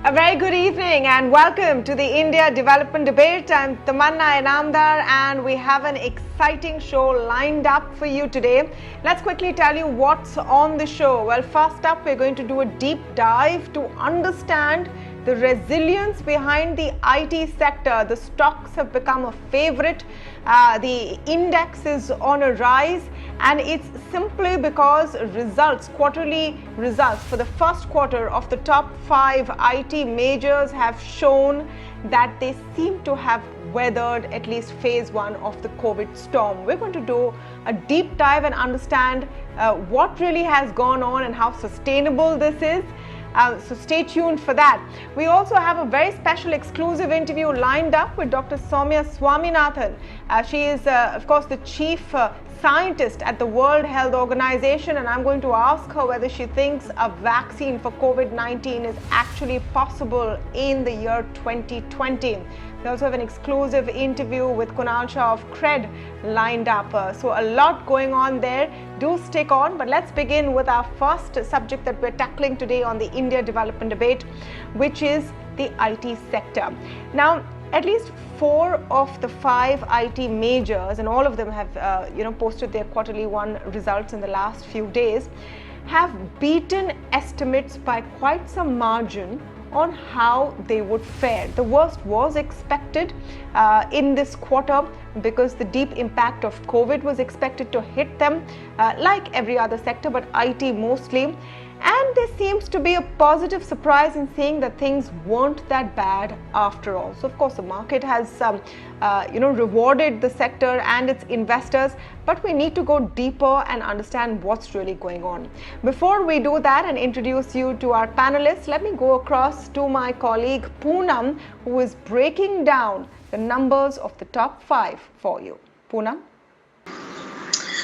A very good evening and welcome to the India Development Debate. I'm Tamanna Inamdar and we have an exciting show lined up for you today. Let's quickly tell you what's on the show. Well, first up, we're going to do a deep dive to understand the resilience behind the IT sector. The stocks have become a favorite. The index is on a rise, and it's simply because quarterly results for the first quarter of the top 5 IT majors have shown that they seem to have weathered at least phase 1 of the COVID storm. We're going to do a deep dive and understand what really has gone on and how sustainable this is. So stay tuned for that. We also have a very special exclusive interview lined up with Dr. Soumya Swaminathan. She is, of course, the chief scientist at the World Health Organization, and I'm going to ask her whether she thinks a vaccine for COVID-19 is actually possible in the year 2020. We also have an exclusive interview with Kunal Shah of Cred lined up. So a lot going on there. Do stick on, but let's begin with our first subject that we're tackling today on the India Development Debate, which is the IT sector. Now, at least 4 of the 5 IT majors, and all of them have posted their quarterly 1 results in the last few days, have beaten estimates by quite some margin on how they would fare. The worst was expected in this quarter because the deep impact of COVID was expected to hit them like every other sector, but IT mostly. And there seems to be a positive surprise in saying that things weren't that bad after all. So of course the market has rewarded the sector and its investors, but we need to go deeper and understand what's really going on. Before we do that and introduce you to our panelists, let me go across to my colleague Poonam, who is breaking down the numbers of the top 5 for you. Poonam?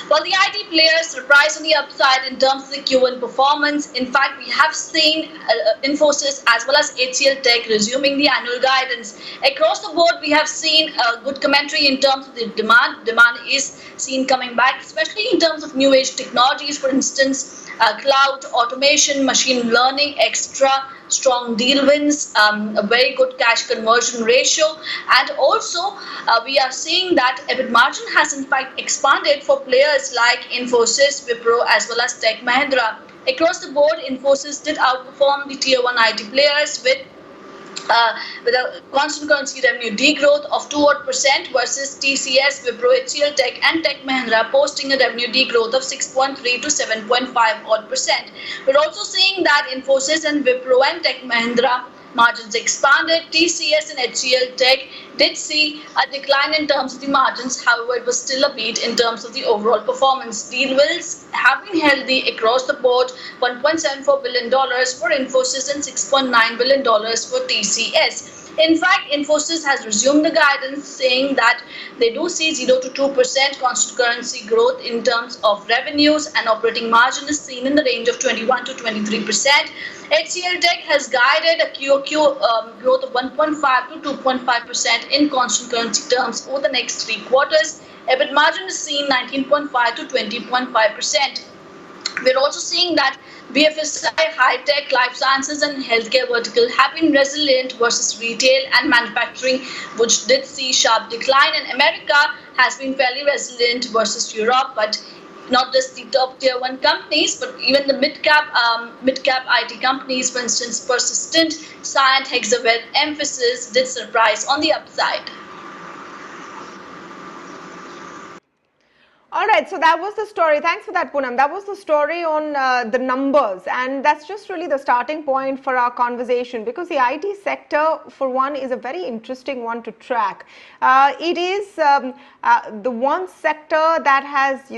Well, the IT players surprised on the upside in terms of the Q1 performance. In fact, we have seen Infosys as well as HCL Tech resuming the annual guidance. Across the board, we have seen a good commentary in terms of the demand. Demand is seen coming back, especially in terms of new age technologies, for instance, cloud, automation, machine learning, extra strong deal wins, a very good cash conversion ratio, and also we are seeing that EBIT margin has in fact expanded for players like Infosys, Wipro as well as Tech Mahindra. Across the board, Infosys did outperform the tier 1 IT players with a constant currency revenue degrowth of 2% versus TCS, Wipro, HCL Tech and Tech Mahindra posting a revenue degrowth of 6.3 to 7.5%. We're also seeing that Infosys and Wipro and Tech Mahindra margins expanded. TCS and HCL Tech did see a decline in terms of the margins. However, it was still a beat in terms of the overall performance. Deal wins have been healthy across the board, $1.74 billion for Infosys and $6.9 billion for TCS. In fact, Infosys has resumed the guidance, saying that they do see 0 to 2% constant currency growth in terms of revenues, and operating margin is seen in the range of 21 to 23%. HCL Tech has guided a QOQ growth of 1.5 to 2.5% in constant currency terms over the next 3 quarters. EBIT margin is seen 19.5 to 20.5%. We're also seeing that BFSI, high-tech, life sciences and healthcare vertical have been resilient versus retail and manufacturing, which did see sharp decline. And America has been fairly resilient versus Europe, but not just the top tier 1 companies, but even the mid-cap IT companies, for instance, Persistent, Cyient, Hexaware, Emphasis did surprise on the upside. All right, so that was the story. Thanks for that, Poonam. That was the story on the numbers, and that's just really the starting point for our conversation, because the IT sector, for one, is a very interesting one to track. It is the one sector that has,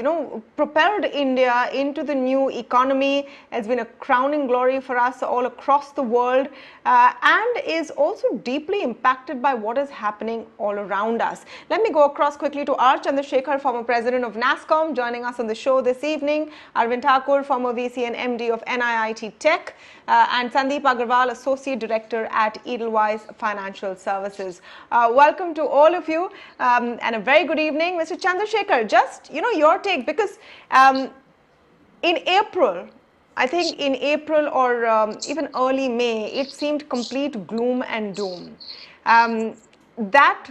propelled India into the new economy. It's been a crowning glory for us all across the world, and is also deeply impacted by what is happening all around us. Let me go across quickly to R Chandrashekhar, former president of Nasscom, joining us on the show this evening. Arvind Thakur, former VC and MD of NIIT Tech, and Sandip Agarwal, associate director at Edelweiss Financial Services. Welcome to all of you, and a very good evening. Mr. Chandrashekhar, just your take, because in April I think in April or even early May, it seemed complete gloom and doom. That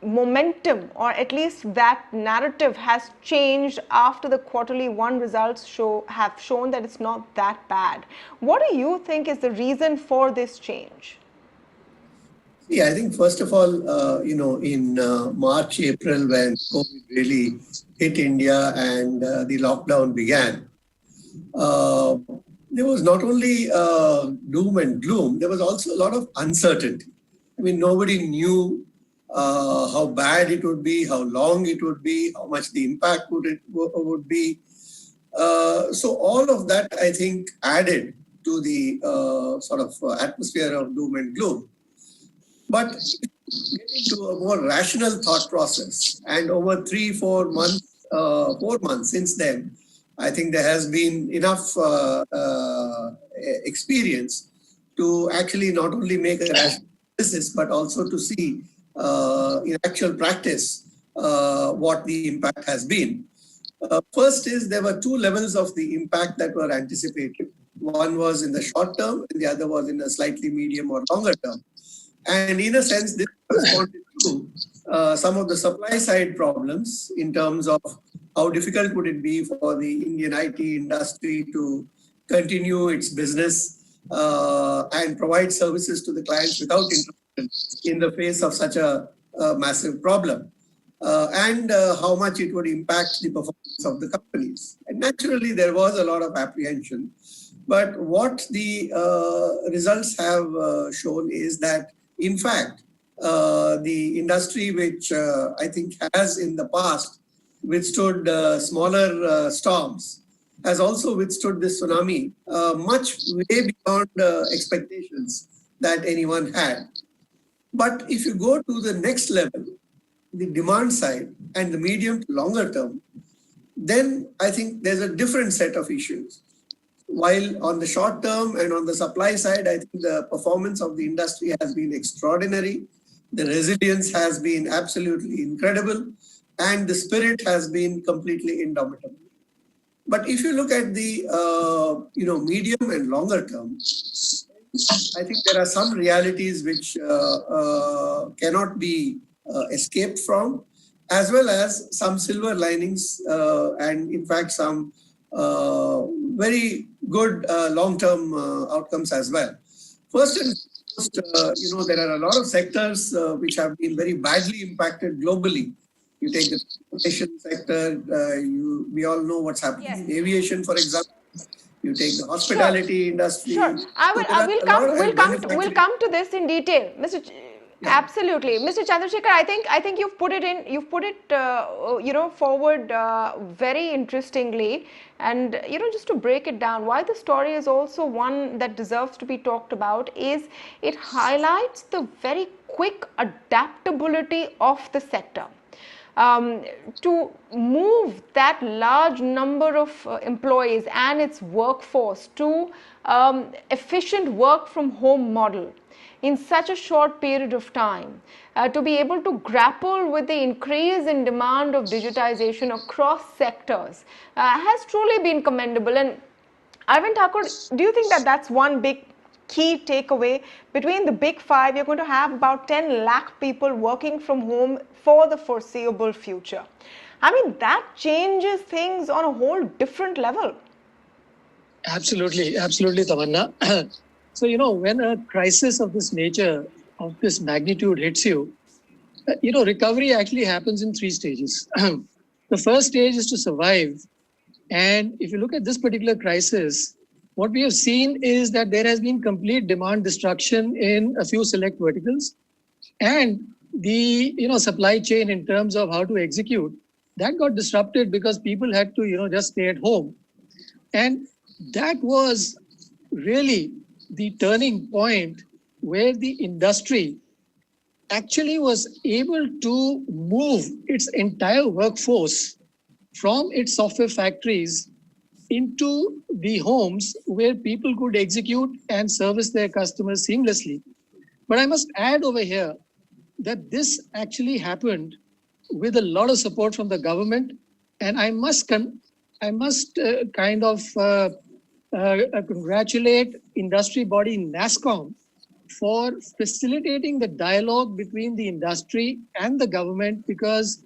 momentum, or at least that narrative, has changed after the quarterly one results have shown that it's not that bad. What do you think is the reason for this change? Yeah, I think first of all, in March, April, when COVID really hit India and the lockdown began, uh, there was not only doom and gloom, there was also a lot of uncertainty. I mean, nobody knew how bad it would be, how long it would be, how much the impact would be. So all of that, I think, added to the sort of atmosphere of doom and gloom. But get into a more rational thought process, and over 4 months since then, I think there has been enough experience to actually not only make a rational analysis, but also to see in actual practice what the impact has been. First is there were two levels of the impact that were anticipated. One was in the short term, and the other was in a slightly medium or longer term. And in a sense, this corresponded to some of the supply side problems in terms of how difficult would it be for the Indian IT industry to continue its business and provide services to the clients without interruption in the face of such a massive problem. And how much it would impact the performance of the companies. And naturally, there was a lot of apprehension. But what the results have shown is that, in fact, the industry, which I think has in the past withstood smaller storms, has also withstood this tsunami much way beyond expectations that anyone had. But if you go to the next level, the demand side and the medium to longer term, then I think there's a different set of issues. While on the short term and on the supply side, I think the performance of the industry has been extraordinary. The resilience has been absolutely incredible, and the spirit has been completely indomitable. But if you look at the medium and longer term, I think there are some realities which cannot be escaped from, as well as some silver linings and in fact some very good long-term outcomes as well. First and foremost, there are a lot of sectors which have been very badly impacted globally. You take the transportation sector, we all know what's happening in aviation, for example. You take the hospitality industry. Sure, we'll come to this in detail, Mr. Absolutely, Mr. Chandrashekhar. I think you've put it forward very interestingly, and just to break it down, why the story is also one that deserves to be talked about is it highlights the very quick adaptability of the sector. To move that large number of employees and its workforce to efficient work from home model in such a short period of time, to be able to grapple with the increase in demand of digitization across sectors has truly been commendable. And Arvind Thakur, do you think that that's one big key takeaway? Between the big five, you're going to have about 10 lakh people working from home for the foreseeable future. I mean, that changes things on a whole different level. Absolutely, Tamanna. So, when a crisis of this nature, of this magnitude hits you, recovery actually happens in 3 stages. The first stage is to survive. And if you look at this particular crisis, what we have seen is that there has been complete demand destruction in a few select verticals, and the supply chain in terms of how to execute that got disrupted because people had to just stay at home, and that was really the turning point where the industry actually was able to move its entire workforce from its software factories into the homes where people could execute and service their customers seamlessly. But I must add over here that this actually happened with a lot of support from the government, and I must congratulate industry body Nasscom for facilitating the dialogue between the industry and the government, because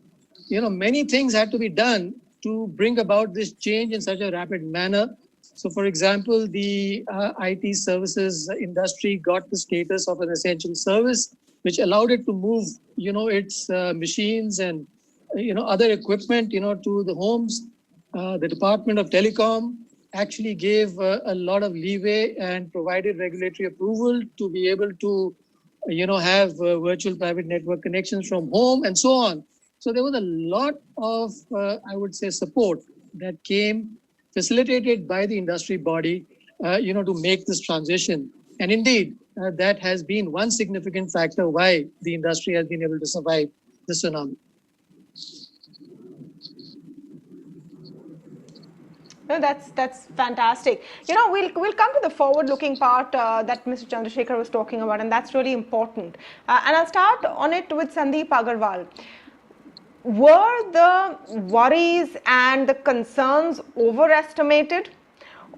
many things had to be done to bring about this change in such a rapid manner. So, for example, the IT services industry got the status of an essential service, which allowed it to move, its machines and other equipment, to the homes. The Department of Telecom actually gave a lot of leeway and provided regulatory approval to be able to, have virtual private network connections from home and so on. So there was a lot of, I would say, support that came facilitated by the industry body, to make this transition. And indeed, that has been one significant factor why the industry has been able to survive the tsunami. No, that's fantastic. We'll come to the forward-looking part that Mr. Chandrasekhar was talking about, and that's really important. And I'll start on it with Sandip Agarwal. Were the worries and the concerns overestimated,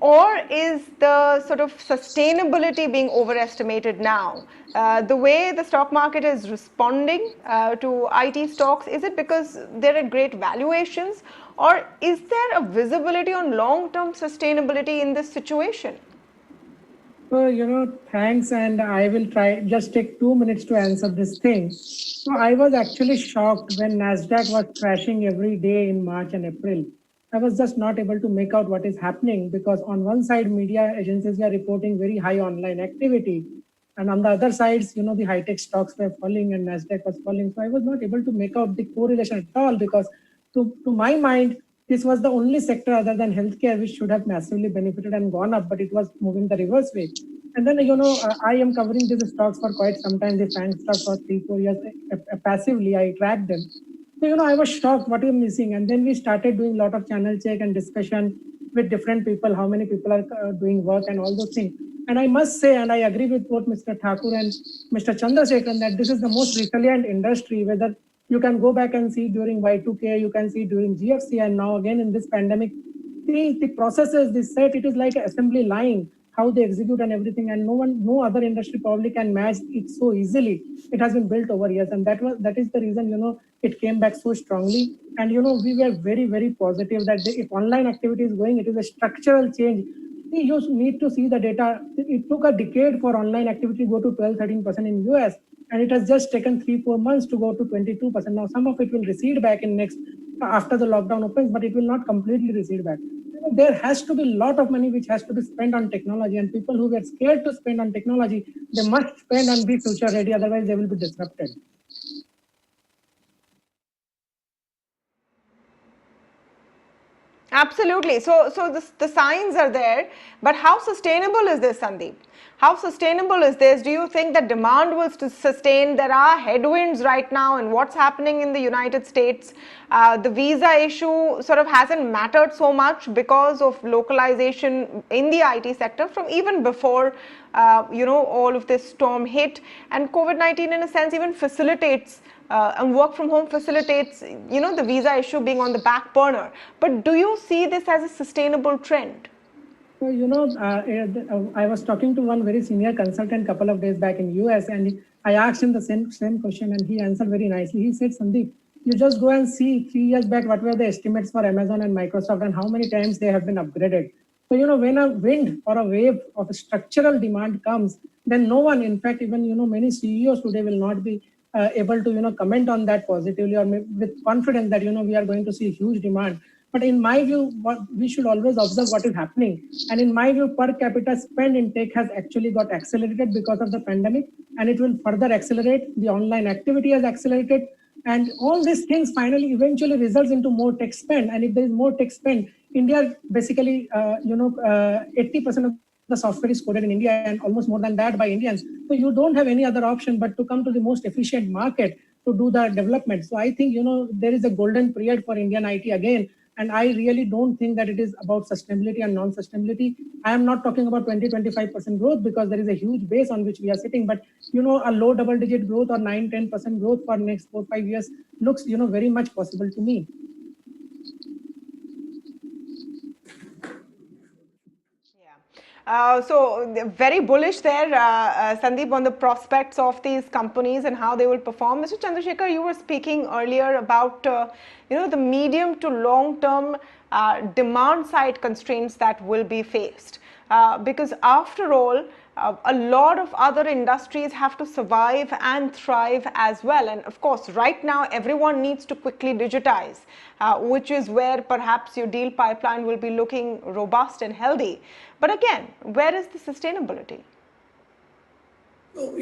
or is the sort of sustainability being overestimated now? The way the stock market is responding to IT stocks, is it because they're at great valuations, or is there a visibility on long-term sustainability in this situation? So, thanks, and I will just take 2 minutes to answer this thing. So I was actually shocked when Nasdaq was crashing every day in March and April. I was just not able to make out what is happening, because on one side, media agencies were reporting very high online activity, and on the other sides, the high-tech stocks were falling and Nasdaq was falling. So I was not able to make out the correlation at all, because to my mind, this was the only sector other than healthcare which should have massively benefited and gone up, but it was moving the reverse way. And then, I am covering these stocks for quite some time, the FANG stocks for 3-4 years. Passively, I tracked them. So, I was shocked what you're missing. And then we started doing a lot of channel check and discussion with different people, how many people are doing work and all those things. And I must say, and I agree with both Mr. Thakur and Mr. Chandrasekhar, that this is the most resilient industry, whether you can go back and see during Y2K, you can see during GFC, and now again in this pandemic, the processes, this set, it is like an assembly line, how they execute and everything, and no other industry probably can match it so easily. It has been built over years, and that is the reason, it came back so strongly. And, we were very, very positive that if online activity is going, it is a structural change. You need to see the data. It took a decade for online activity to go to 12-13% in US. And it has just taken 3-4 months to go to 22%. Now, some of it will recede back in after the lockdown opens, but it will not completely recede back. There has to be a lot of money which has to be spent on technology, and people who were scared to spend on technology, they must spend and be future ready, otherwise they will be disrupted. Absolutely. So the signs are there, but how sustainable is this, Sandip? How sustainable is this? Do you think that demand will sustain? There are headwinds right now, and what's happening in the United States. The visa issue sort of hasn't mattered so much because of localization in the IT sector from even before, all of this storm hit. And COVID-19, in a sense, even facilitates and work from home facilitates, the visa issue being on the back burner. But do you see this as a sustainable trend? So, I was talking to one very senior consultant a couple of days back in US, and I asked him the same question, and he answered very nicely. He said, Sandeep, you just go and see 3 years back what were the estimates for Amazon and Microsoft and how many times they have been upgraded. So, when a wind or a wave of a structural demand comes, then no one, in fact, even, many CEOs today will not be able to, comment on that positively or with confidence that, we are going to see huge demand. But in my view, we should always observe what is happening. And in my view, per capita spend in tech has actually got accelerated because of the pandemic, and it will further accelerate. The online activity has accelerated. And all these things finally eventually results into more tech spend. And if there is more tech spend, India basically, 80% of the software is coded in India, and almost more than that by Indians. So you don't have any other option but to come to the most efficient market to do the development. So I think, there is a golden period for Indian IT again. And I really don't think that it is about sustainability and non-sustainability. I am not talking about 20-25% growth because there is a huge base on which we are sitting. But, a low double-digit growth or 9-10% growth for next 4-5 years looks, very much possible to me. Yeah. So very bullish there, Sandip, on the prospects of these companies and how they will perform. Mr. Chandrasekhar, you were speaking earlier about the medium to long-term demand side constraints that will be faced. Because after all, a lot of other industries have to survive and thrive as well. And of course, right now, everyone needs to quickly digitize, which is where perhaps your deal pipeline will be looking robust and healthy. But again, where is the sustainability? So,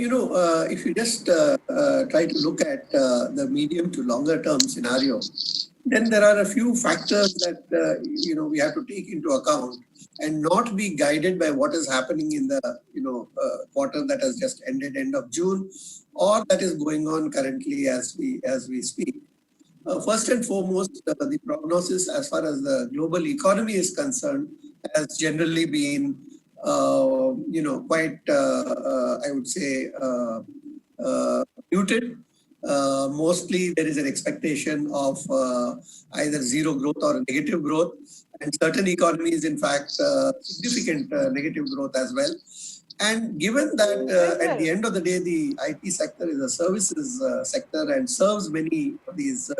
if you just try to look at the medium to longer term scenario, then there are a few factors that we have to take into account and not be guided by what is happening in the quarter that has just ended end of June, or that is going on currently as we speak. First and foremost, the prognosis as far as the global economy is concerned has generally been quite I would say muted. Mostly there is an expectation of either zero growth or negative growth, and certain economies, in fact, significant negative growth as well. And given that at the end of the day, the IT sector is a services sector and serves many of these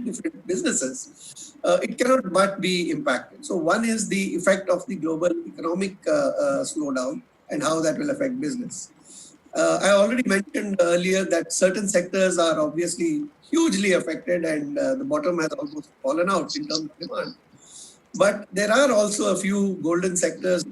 different businesses, it cannot but be impacted. So one is the effect of the global economic slowdown and how that will affect business. I already mentioned earlier that certain sectors are obviously hugely affected, and the bottom has almost fallen out in terms of demand. But there are also a few golden sectors.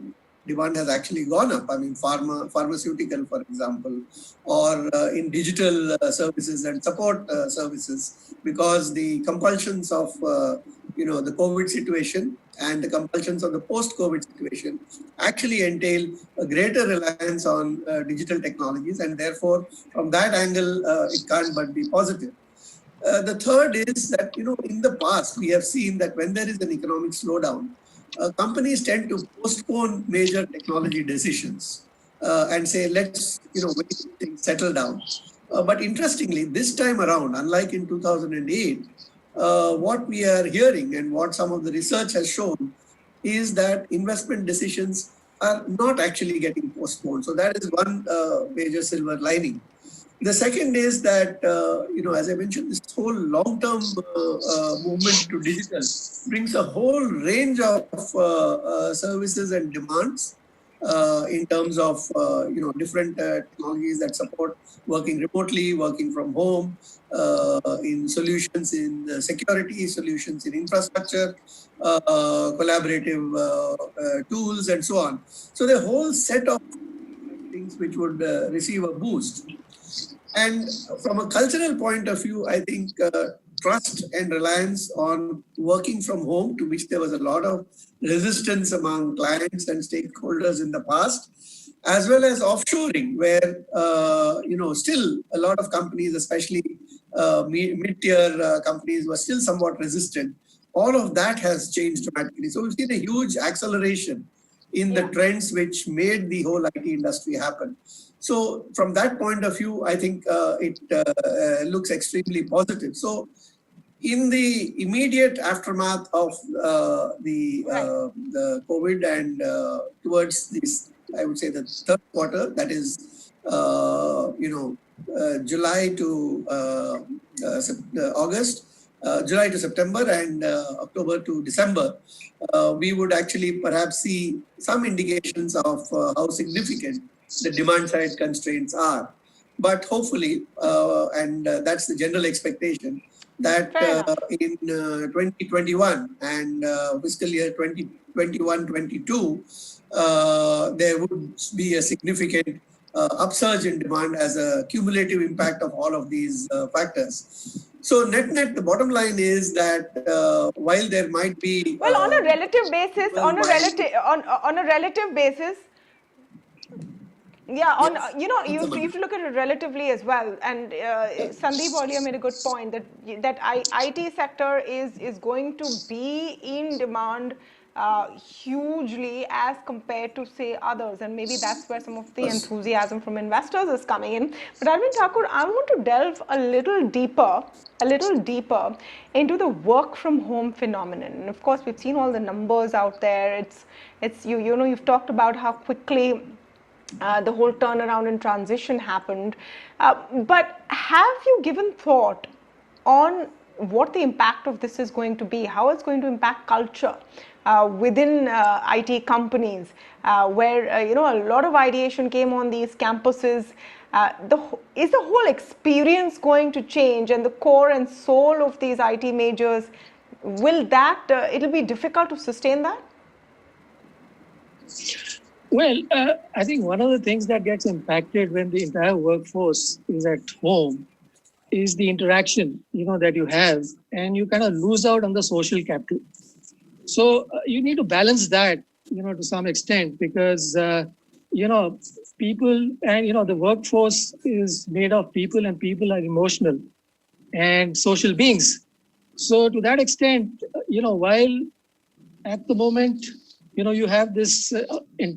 Demand has actually gone up. I mean, pharmaceutical, for example, or in digital services and support services, because the compulsions of the COVID situation and the compulsions of the post-COVID situation actually entail a greater reliance on digital technologies, and therefore, from that angle, it can't but be positive. The third is that in the past we have seen that when there is an economic slowdown, companies tend to postpone major technology decisions and say, let's wait till things settle down. But interestingly, this time around, unlike in 2008, what we are hearing and what some of the research has shown is that investment decisions are not actually getting postponed. So that is one major silver lining. The second is that, as I mentioned, this whole long-term movement to digital brings a whole range of services and demands in terms of, different technologies that support working remotely, working from home, in solutions in security, solutions in infrastructure, collaborative tools, and so on. So the whole set of things which would receive a boost. And from a cultural point of view, I think trust and reliance on working from home, to which there was a lot of resistance among clients and stakeholders in the past, as well as offshoring, where still a lot of companies, especially mid-tier companies, were still somewhat resistant. All of that has changed dramatically. So we've seen a huge acceleration in the trends which made the whole IT industry happen. So from that point of view, I think it looks extremely positive. So in the immediate aftermath of the COVID and towards this, I would say the third quarter, that is, July to August, July to September, and October to December, we would actually perhaps see some indications of how significant the demand side constraints are. But hopefully, and that's the general expectation, that in 2021 and fiscal year 2021-22, there would be a significant upsurge in demand as a cumulative impact of all of these factors. So net, the bottom line is that while there might be on a relative basis, on a relative basis, yeah, on you have to look at it relatively as well. And Sandip earlier made a good point that IT sector is going to be in demand hugely as compared to say others, and maybe that's where some of the enthusiasm from investors is coming in. But Arvind Thakur, I want to delve a little deeper into the work from home phenomenon. And of course, we've seen all the numbers out there. You know, you've talked about how quickly the whole turnaround and transition happened. But have you given thought on what the impact of this is going to be, how it's going to impact culture within IT companies, where you know, a lot of ideation came on these campuses. Is the whole experience going to change, and the core and soul of these IT majors, will that it'll be difficult to sustain that? Well, I think one of the things that gets impacted when the entire workforce is at home is the interaction, you know, that you have, and you kind of lose out on the social capital. So you need to balance that, you know, to some extent, because you know, people, and you know, the workforce is made of people, and people are emotional and social beings. So to that extent, you know, while at the moment, you know, you have this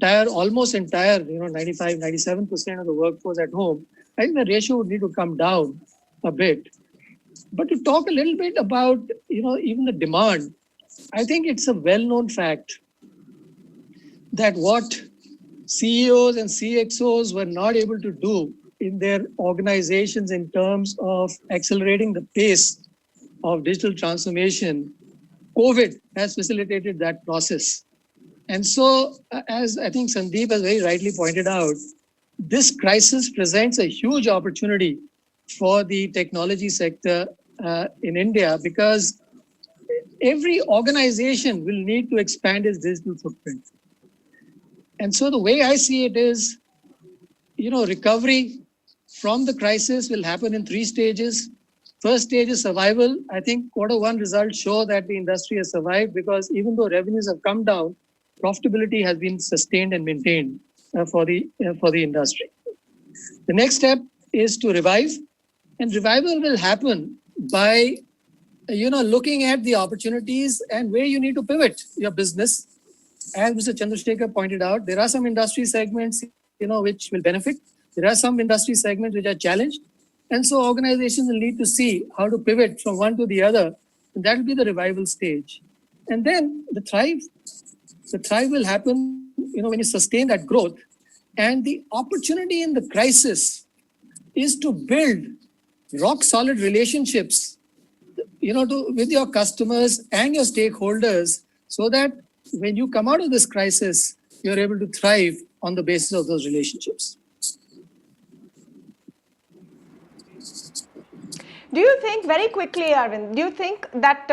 almost entire, you know, 95, 97% of the workforce at home, I think the ratio would need to come down a bit. But to talk a little bit about, you know, even the demand, I think it's a well-known fact that what CEOs and CXOs were not able to do in their organizations in terms of accelerating the pace of digital transformation, COVID has facilitated that process. And so, as I think Sandip has very rightly pointed out, this crisis presents a huge opportunity for the technology sector in India, because every organization will need to expand its digital footprint. And so the way I see it is, you know, recovery from the crisis will happen in 3 stages. First stage is survival. I think Q1 results show that the industry has survived, because even though revenues have come down, profitability has been sustained and maintained for the industry. The next step is to revive, and revival will happen by, you know, looking at the opportunities and where you need to pivot your business. As Mr. Chandrashekhar pointed out, there are some industry segments, you know, which will benefit. There are some industry segments which are challenged, and so organizations will need to see how to pivot from one to the other, and that will be the revival stage. And then the thrive will happen, you know, when you sustain that growth. And the opportunity in the crisis is to build rock solid relationships, you know, with your customers and your stakeholders, so that when you come out of this crisis, you're able to thrive on the basis of those relationships. Do you think, very quickly, Arvind, do you think that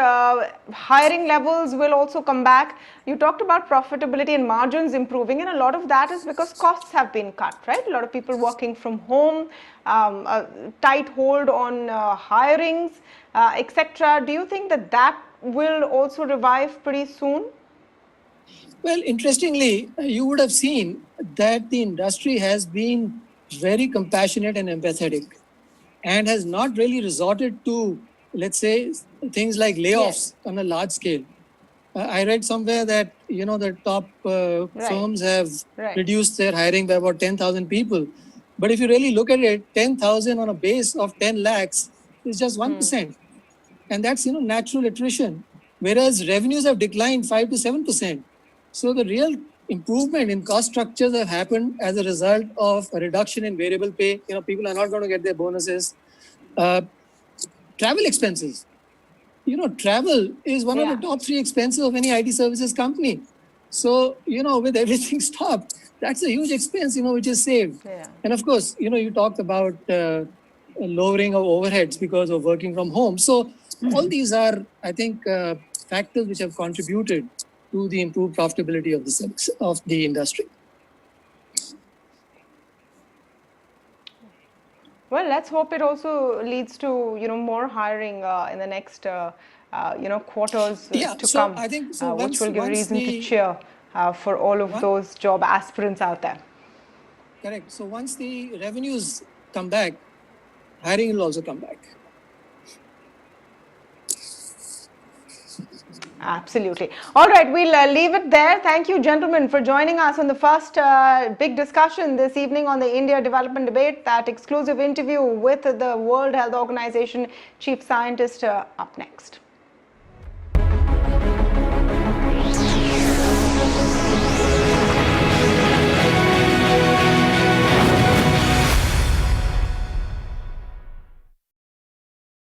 hiring levels will also come back? You talked about profitability and margins improving, and a lot of that is because costs have been cut, right? A lot of people working from home, a tight hold on hirings, etc. Do you think that that will also revive pretty soon? Well, interestingly, you would have seen that the industry has been very compassionate and empathetic, and has not really resorted to, let's say, things like layoffs on a large scale. I read somewhere that, you know, the top firms have reduced their hiring by about 10,000 people. But if you really look at it, 10,000 on a base of 10 lakhs is just 1%. And that's, you know, natural attrition. Whereas revenues have declined 5 to 7%. So the real improvement in cost structures have happened as a result of a reduction in variable pay. You know, people are not going to get their bonuses. Travel expenses. You know, travel is one of the top 3 expenses of any IT services company. So, you know, with everything stopped, that's a huge expense, you know, which is saved. And of course, you know, you talked about lowering of overheads because of working from home. So all these are, I think, factors which have contributed to the improved profitability of the industry. Well, let's hope it also leads to, you know, more hiring in the next, you know, quarters to come, I think, which will give reason to cheer for all of those job aspirants out there. Correct. So once the revenues come back, hiring will also come back. Absolutely. All right, we'll leave it there. Thank you, gentlemen, for joining us on the first big discussion this evening on the India Development Debate, that exclusive interview with the World Health Organization Chief Scientist up next.